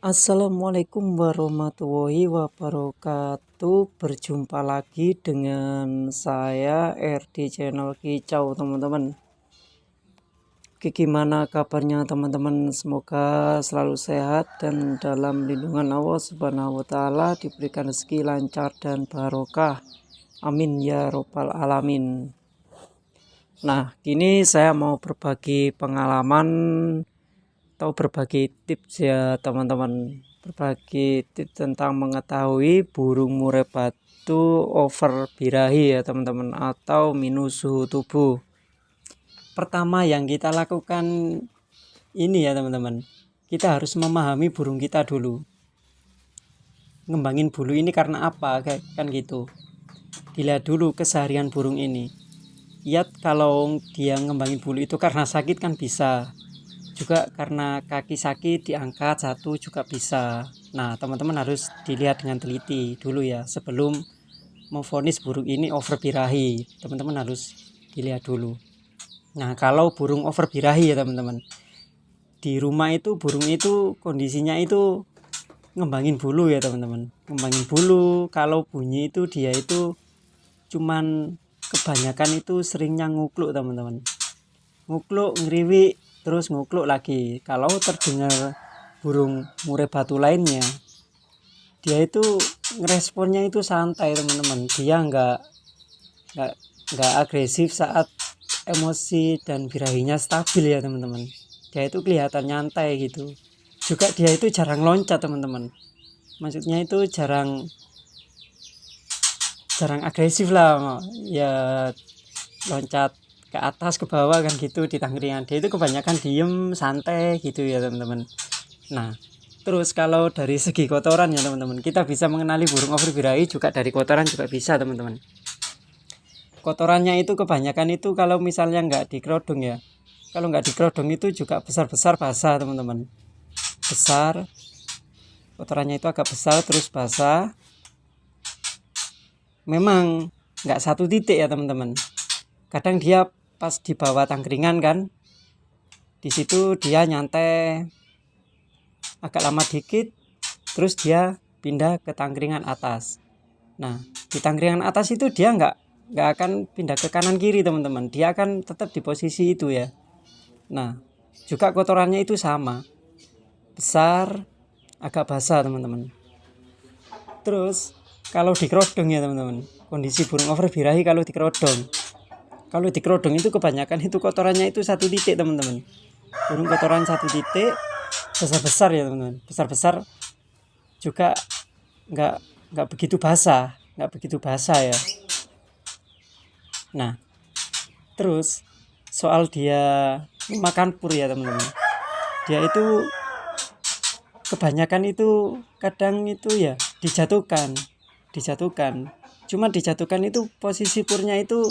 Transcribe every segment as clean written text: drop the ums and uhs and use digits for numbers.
Assalamualaikum warahmatullahi wabarakatuh. Berjumpa lagi dengan saya di channel Kicau, teman-teman. Oke, gimana kabarnya teman-teman? Semoga selalu sehat dan dalam lindungan Allah Subhanahu wa taala, diberikan rezeki lancar dan barokah. Amin ya robbal alamin. Nah, kini saya mau berbagi pengalaman atau berbagi tips ya teman-teman, berbagi tips tentang mengetahui burung murai batu over birahi ya teman-teman, atau minus suhu tubuh. Pertama yang kita lakukan ini ya teman-teman, kita harus memahami burung kita dulu. Ngembangin bulu ini karena apa kan gitu. Dilihat dulu keseharian burung ini. Lihat kalau dia ngembangin bulu itu karena sakit kan bisa, juga karena kaki sakit diangkat satu juga bisa. Nah teman-teman harus dilihat dengan teliti dulu ya sebelum memvonis burung ini over birahi. Teman-teman harus dilihat dulu. Nah kalau burung over birahi ya teman-teman, di rumah itu burung itu kondisinya itu ngembangin bulu ya teman-teman, ngembangin bulu. Kalau bunyi itu dia itu cuman kebanyakan itu seringnya ngukluk teman-teman, ngukluk ngeriwik terus ngukluk lagi. Kalau terdengar burung murai batu lainnya, dia itu ngeresponnya itu santai teman-teman. Dia nggak agresif saat emosi dan birahinya stabil ya teman-teman. Dia itu kelihatan nyantai gitu. Juga dia itu jarang loncat teman-teman, maksudnya itu jarang agresif lah ya, loncat ke atas ke bawah kan gitu di tangkringan. Dia itu kebanyakan diem santai gitu ya teman-teman. Nah terus kalau dari segi kotoran ya teman-teman, kita bisa mengenali burung over birahi juga dari kotoran juga bisa teman-teman. Kotorannya itu kebanyakan itu kalau misalnya nggak dikerodong ya, kalau nggak dikerodong itu juga besar-besar basah teman-teman, besar, kotorannya itu agak besar terus basah. Memang nggak satu titik ya teman-teman, kadang dia pas di bawah tangkringan kan, di situ dia nyantai agak lama dikit terus dia pindah ke tangkringan atas. Nah di tangkringan atas itu dia nggak akan pindah ke kanan kiri teman-teman, dia akan tetap di posisi itu ya. Nah juga kotorannya itu sama, besar, agak basah teman-teman. Terus kalau dikerodong ya teman-teman, kondisi burung over birahi kalau dikerodong itu kebanyakan itu kotorannya itu satu titik teman-teman. Burung kotoran satu titik, besar-besar ya teman-teman, besar-besar juga, nggak begitu basah ya. Nah terus soal dia makan pur ya teman-teman, dia itu kebanyakan itu kadang itu ya dijatuhkan. Cuma dijatuhkan itu posisi purnya itu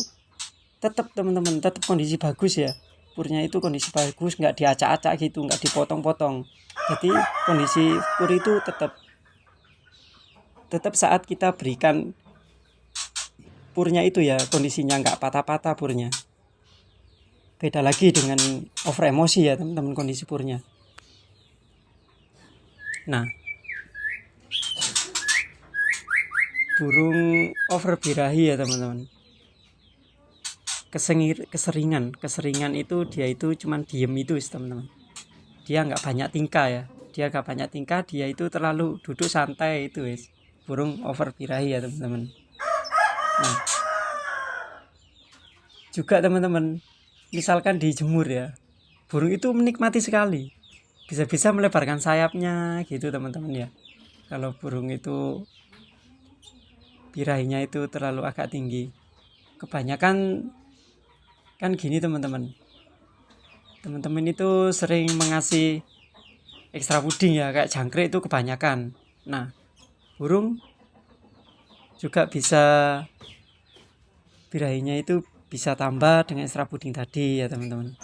tetap teman-teman, tetap kondisi bagus ya. Purnya itu kondisi bagus, nggak diacak-acak gitu, nggak dipotong-potong. Jadi kondisi pur itu tetap saat kita berikan purnya itu ya, kondisinya nggak patah-patah purnya. Beda lagi dengan over emosi ya teman-teman kondisi purnya. Nah burung over birahi ya teman-teman, keseringan itu dia itu cuman diem itu teman-teman. Dia nggak banyak tingkah ya, dia itu terlalu duduk santai itu wis, burung over birahi ya teman-teman. Nah juga teman-teman, misalkan dijemur ya, burung itu menikmati sekali, bisa-bisa melebarkan sayapnya gitu teman-teman ya. Kalau burung itu birahinya itu terlalu agak tinggi, kebanyakan kan gini teman-teman itu sering mengasih ekstra puding ya, kayak jangkrik itu kebanyakan. Nah burung juga bisa, birahinya itu bisa tambah dengan ekstra puding tadi ya teman-teman.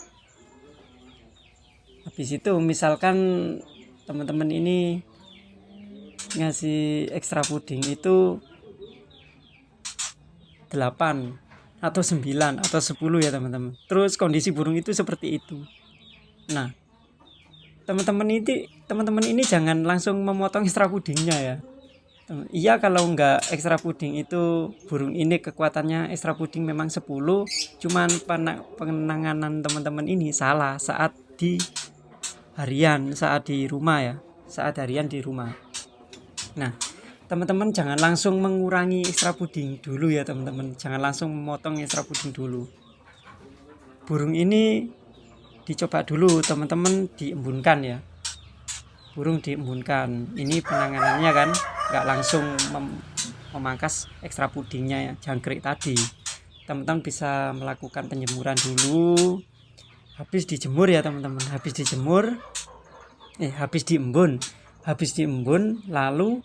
Habis itu misalkan teman-teman ini ngasih ekstra puding itu 8 atau 9 atau 10 ya teman-teman, terus kondisi burung itu seperti itu. Nah teman-teman ini jangan langsung memotong ekstra pudingnya ya. Iya, kalau nggak ekstra puding itu burung ini kekuatannya ekstra puding memang 10, cuman penanganan teman-teman ini salah saat di rumah ya, saat harian di rumah. Nah, teman-teman jangan langsung mengurangi ekstra puding dulu ya teman-teman, jangan langsung memotong ekstra puding dulu. Burung ini dicoba dulu teman-teman diembunkan ya, burung diembunkan. Ini penanganannya kan nggak langsung memangkas ekstra pudingnya ya, jangkrik tadi. Teman-teman bisa melakukan penjemuran dulu, habis dijemur ya teman-teman, habis diembun lalu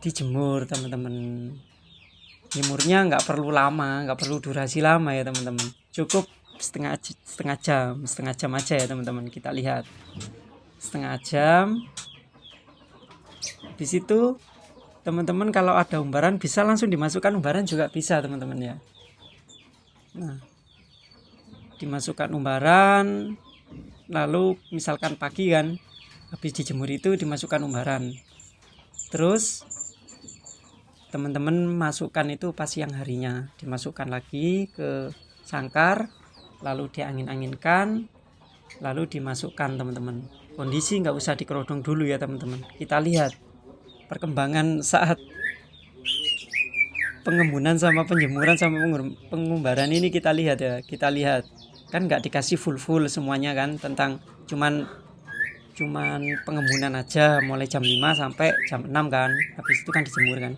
dijemur teman-teman. Jemurnya nggak perlu lama, nggak perlu durasi lama ya teman-teman, cukup setengah jam aja ya teman-teman. Kita lihat setengah jam. Di situ teman-teman kalau ada umbaran bisa langsung dimasukkan umbaran juga bisa teman-teman ya. Nah, dimasukkan umbaran, lalu misalkan pagi kan habis dijemur itu dimasukkan umbaran, terus teman-teman masukkan itu pas siang harinya, dimasukkan lagi ke sangkar, lalu diangin-anginkan, lalu dimasukkan teman-teman. Kondisi nggak usah dikerodong dulu ya teman-teman. Kita lihat perkembangan saat pengembunan sama penjemuran sama pengumbaran ini, kita lihat ya, kan nggak dikasih full semuanya kan, tentang cuman pengembunan aja mulai jam 5 sampai jam 6 kan, habis itu kan dijemur kan.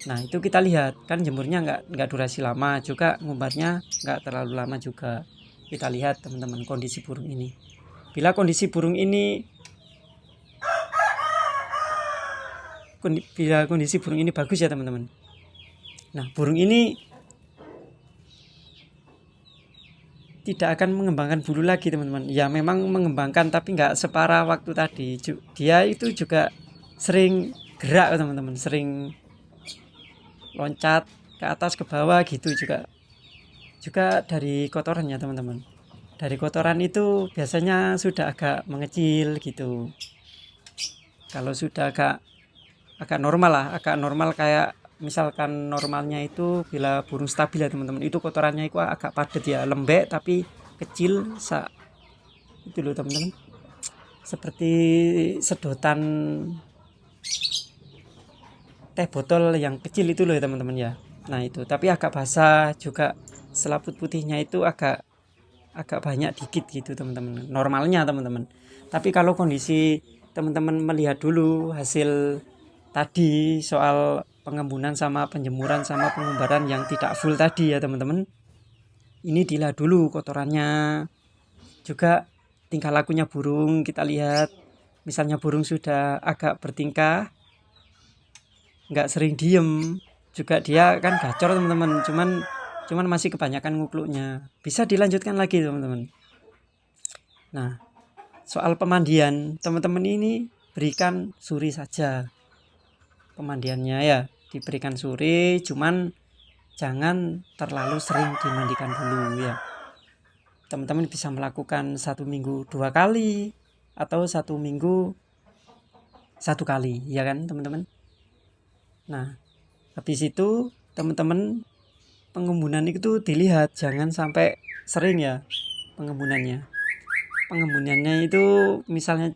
Nah, itu kita lihat kan jemurnya nggak durasi lama juga, ngumbarnya nggak terlalu lama juga. Kita lihat teman-teman kondisi burung ini. Bila kondisi burung ini bagus ya teman-teman. Nah, burung ini tidak akan mengembangkan bulu lagi teman-teman. Ya memang mengembangkan tapi nggak separah waktu tadi. Dia itu juga sering gerak teman-teman, sering loncat ke atas ke bawah gitu juga dari kotorannya teman-teman. Dari kotoran itu biasanya sudah agak mengecil gitu. Kalau sudah agak normal kayak misalkan normalnya itu bila burung stabil ya teman-teman, itu kotorannya itu agak padat ya, lembek tapi kecil itu loh teman-teman, seperti sedotan teh botol yang kecil itu loh ya teman-teman ya. Nah itu, tapi agak basah juga, selaput putihnya itu agak banyak dikit gitu teman-teman, normalnya teman-teman. Tapi kalau kondisi teman-teman melihat dulu hasil tadi soal pengembunan sama penjemuran sama pengumbaran yang tidak full tadi ya teman-teman, ini dilihat dulu kotorannya, juga tingkah lakunya burung. Kita lihat misalnya burung sudah agak bertingkah, nggak sering diem, juga dia kan gacor teman-teman, cuman masih kebanyakan ngukluknya, bisa dilanjutkan lagi teman-teman. Nah, soal pemandian teman-teman ini berikan suri saja pemandiannya ya, diberikan suri, cuman jangan terlalu sering dimandikan dulu ya. Teman-teman bisa melakukan 1 minggu 2 kali atau 1 minggu 1 kali ya kan teman-teman. Nah, habis itu teman-teman pengembunan itu dilihat jangan sampai sering ya pengembunan itu, misalnya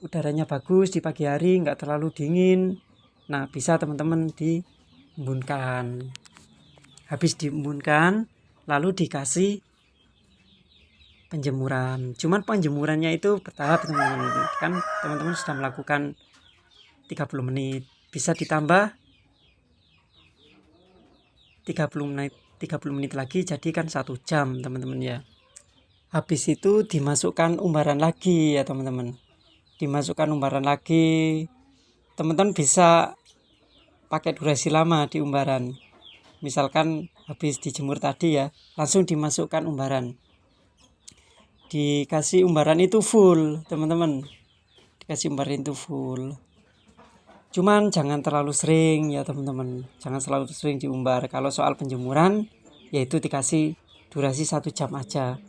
udaranya bagus di pagi hari, nggak terlalu dingin, nah bisa teman-teman diembunkan. Habis diembunkan lalu dikasih penjemuran, cuman penjemurannya itu bertahap teman-teman. Kan teman-teman sudah melakukan 30 menit, bisa ditambah 30 menit lagi, jadi kan 1 jam teman-teman ya. Habis itu dimasukkan umbaran lagi ya teman-teman, teman-teman bisa pakai durasi lama di umbaran. Misalkan habis dijemur tadi ya, langsung dimasukkan umbaran, dikasih umbaran itu full teman-teman, cuman jangan terlalu sering ya teman-teman, jangan terlalu sering diumbar. Kalau soal penjemuran yaitu dikasih durasi 1 jam aja.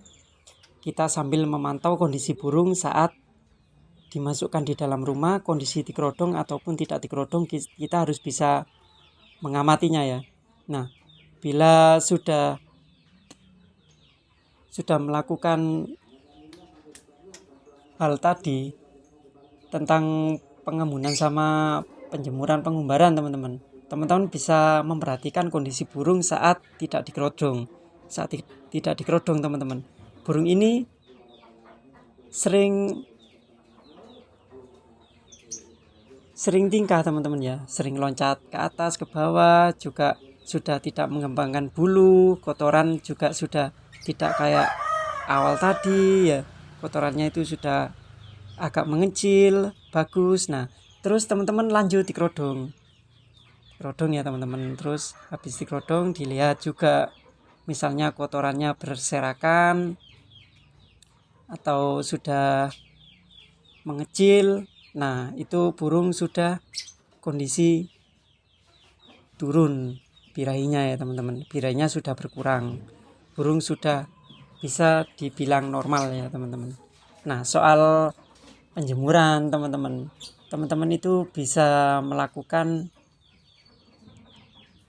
kita sambil memantau kondisi burung saat dimasukkan di dalam rumah, kondisi dikerodong ataupun tidak dikerodong, kita harus bisa mengamatinya ya. Nah, bila sudah melakukan hal tadi tentang pengembunan sama penjemuran pengumbaran, teman-teman bisa memperhatikan kondisi burung saat tidak dikerodong. Teman-teman, burung ini sering tingkah teman-teman ya, sering loncat ke atas ke bawah, juga sudah tidak mengembangkan bulu, kotoran juga sudah tidak kayak awal tadi ya, kotorannya itu sudah agak mengecil, bagus. Nah, terus teman-teman lanjut dikerodong ya teman-teman. Terus habis dikerodong dilihat juga misalnya kotorannya berserakan atau sudah mengecil. Nah, itu burung sudah kondisi turun birahinya ya teman-teman. Birahinya sudah berkurang. Burung sudah bisa dibilang normal ya teman-teman. Nah, soal penjemuran teman-teman itu bisa melakukan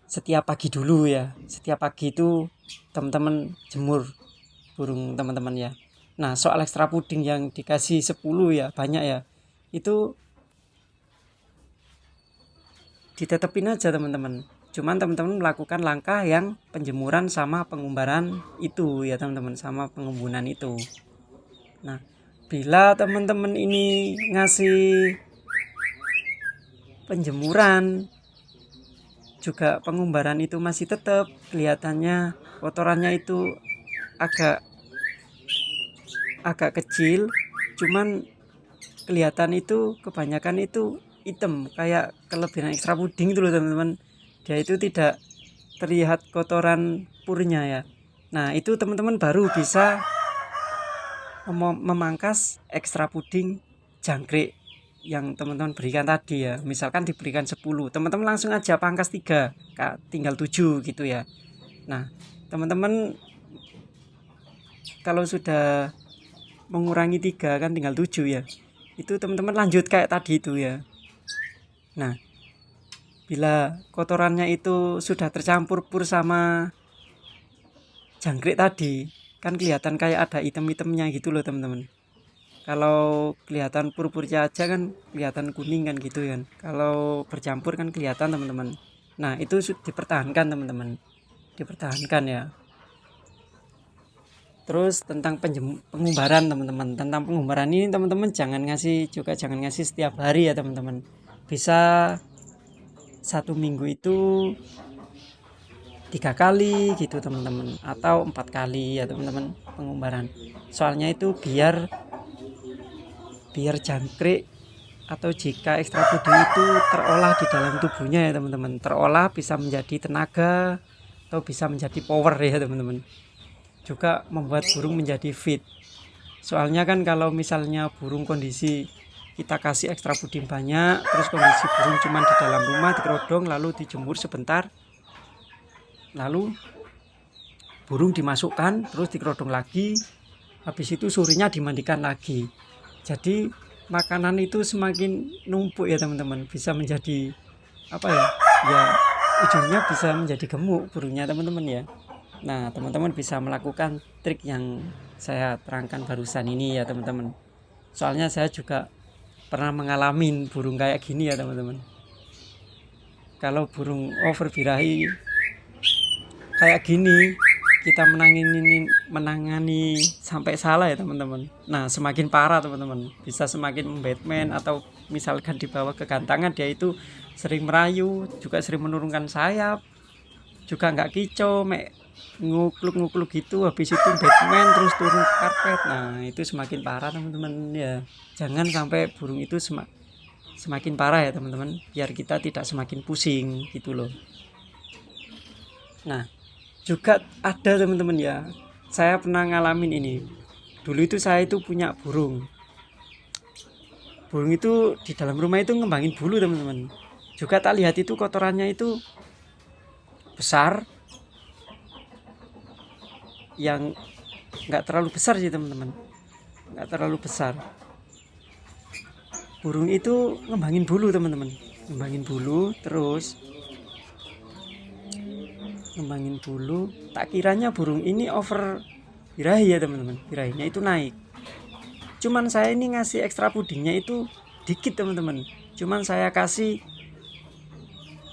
setiap pagi dulu ya. Setiap pagi itu teman-teman jemur burung teman-teman ya. Nah, soal ekstra puding yang dikasih 10 ya, banyak ya, itu ditetepin aja teman-teman. Cuman teman-teman melakukan langkah yang penjemuran sama pengumbaran itu ya teman-teman, sama pengumbunan itu. Nah, bila teman-teman ini ngasih penjemuran juga pengumbaran itu masih tetap kelihatannya kotorannya itu agak kecil, cuman kelihatan itu kebanyakan itu hitam kayak kelebihan ekstra puding itu loh teman-teman. Dia itu tidak terlihat kotoran purnya ya. Nah, itu teman-teman baru bisa memangkas ekstra puding jangkrik yang teman-teman berikan tadi ya. Misalkan diberikan 10, teman-teman langsung aja pangkas 3, tinggal 7 gitu ya. Nah, teman-teman kalau sudah mengurangi 3 kan tinggal 7 ya, itu teman-teman lanjut kayak tadi itu ya. Nah, bila kotorannya itu sudah tercampur pur sama jangkrik tadi, kan kelihatan kayak ada item-itemnya gitu loh teman-teman. Kalau kelihatan purpurnya aja kan kelihatan kuning kan gitu kan. Kalau bercampur kan kelihatan teman-teman. Nah, itu dipertahankan teman-teman. Dipertahankan ya. Terus tentang pengumbaran teman-teman. Tentang pengumbaran ini teman-teman jangan ngasih setiap hari ya teman-teman. Bisa 1 minggu itu 3 kali gitu teman-teman, atau 4 kali ya teman-teman pengumbaran. Soalnya itu biar jangkrik atau jika ekstra puding itu terolah di dalam tubuhnya ya teman-teman. Terolah bisa menjadi tenaga atau bisa menjadi power ya teman-teman. Juga membuat burung menjadi fit. Soalnya kan kalau misalnya burung kondisi kita kasih ekstra puding banyak, terus kondisi burung cuma di dalam rumah dikerodong lalu dijemur sebentar, lalu burung dimasukkan terus dikerodong lagi, habis itu sorenya dimandikan lagi. Jadi makanan itu semakin numpuk ya teman-teman, bisa menjadi apa ya, ya ujungnya bisa menjadi gemuk burungnya teman-teman ya. Nah, teman-teman bisa melakukan trik yang saya terangkan barusan ini ya teman-teman. Soalnya saya juga pernah mengalami burung kayak gini ya teman-teman. Kalau burung over birahi kayak gini kita menangani sampai salah ya teman-teman. Nah, semakin parah teman-teman, bisa semakin membatman, atau misalkan dibawa ke gantangan dia itu sering merayu, juga sering menurunkan sayap, juga nggak kicau, ngukluk gitu, habis itu Batman terus turun ke karpet. Nah, itu semakin parah teman-teman ya. Jangan sampai burung itu semakin parah ya teman-teman, biar kita tidak semakin pusing gitu loh. Nah, juga ada teman-teman ya, saya pernah ngalamin ini. Dulu itu saya itu punya burung itu di dalam rumah itu ngembangin bulu teman-teman. Juga tak lihat itu kotorannya itu besar, yang nggak terlalu besar sih teman-teman, nggak terlalu besar. Burung itu ngembangin bulu teman-teman, ngembangin bulu terus ngembangin bulu. Tak kiranya burung ini over birahi ya teman-teman, birahinya itu naik. Cuman saya ini ngasih ekstra pudingnya itu dikit teman-teman, cuman saya kasih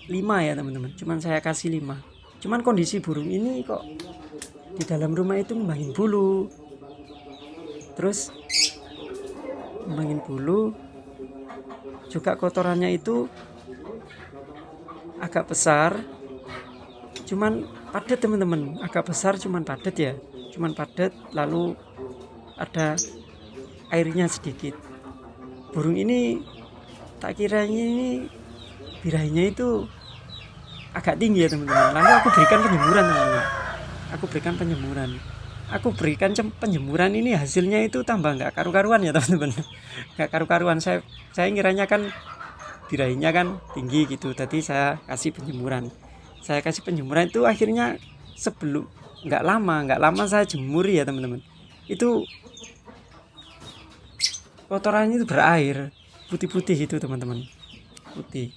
5 ya teman-teman, cuman saya kasih 5. Cuman kondisi burung ini kok di dalam rumah itu ngembangin bulu, terus ngembangin bulu juga, kotorannya itu agak besar, cuman padat teman-teman, agak besar cuman padat ya, cuman padat, lalu ada airnya sedikit. Burung ini tak kiranya ini birahinya itu agak tinggi ya teman-teman. Lalu aku berikan penjemuran teman-teman, aku berikan penjemuran ini, hasilnya itu tambah nggak karu-karuan ya teman-teman. Nggak karu-karuan, saya ngiranya kan birahinya kan tinggi gitu, tadi saya kasih penjemuran itu akhirnya sebelum nggak lama saya jemur ya teman-teman, itu kotorannya itu berair putih-putih itu teman-teman, putih.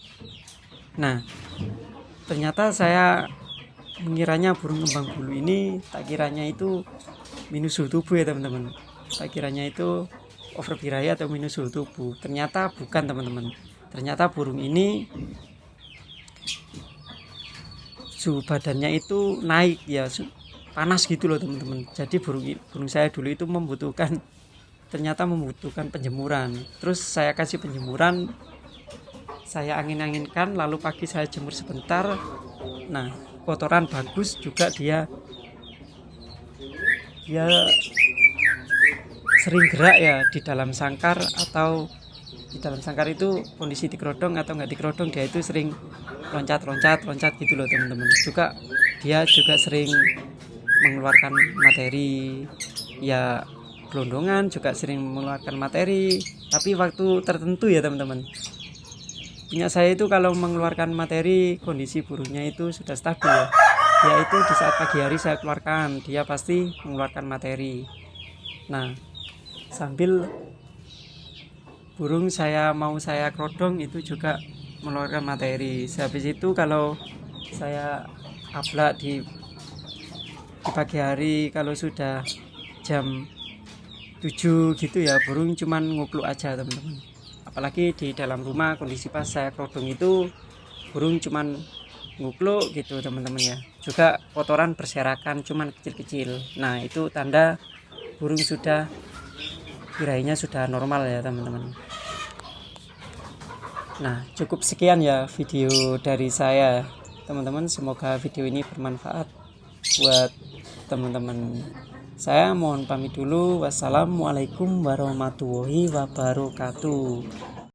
Nah ternyata saya mengiranya burung kembang bulu ini, tak kiranya itu minus suhu tubuh ya teman-teman, tak kiranya itu over birahi atau minus suhu tubuh. Ternyata bukan teman-teman, ternyata burung ini suhu badannya itu naik ya, panas gitu loh teman-teman. Jadi burung saya dulu itu ternyata membutuhkan penjemuran. Terus saya kasih penjemuran, saya angin-anginkan, lalu pagi saya jemur sebentar. Nah kotoran bagus juga, dia sering gerak ya di dalam sangkar, atau di dalam sangkar itu kondisi dikerodong atau nggak dikerodong, dia itu sering loncat gitu loh teman-teman. Juga dia juga sering mengeluarkan materi ya, gelondongan juga sering mengeluarkan materi, tapi waktu tertentu ya teman-teman. Punya saya itu kalau mengeluarkan materi, kondisi burungnya itu sudah stabil ya, dia itu di saat pagi hari saya keluarkan, dia pasti mengeluarkan materi. Nah sambil burung saya kerodong itu juga mengeluarkan materi. Habis itu kalau saya ablak di pagi hari, kalau sudah jam 7 gitu ya, burung cuman ngupluk aja teman-teman. Apalagi di dalam rumah, kondisi pas saya kerodong itu burung cuman ngupluk gitu teman-teman ya. Juga kotoran berserakan cuman kecil-kecil. Nah itu tanda burung sudah, birahinya sudah normal ya teman-teman. Nah cukup sekian ya video dari saya teman-teman, semoga video ini bermanfaat buat teman-teman. Saya mohon pamit dulu, wassalamualaikum warahmatullahi wabarakatuh.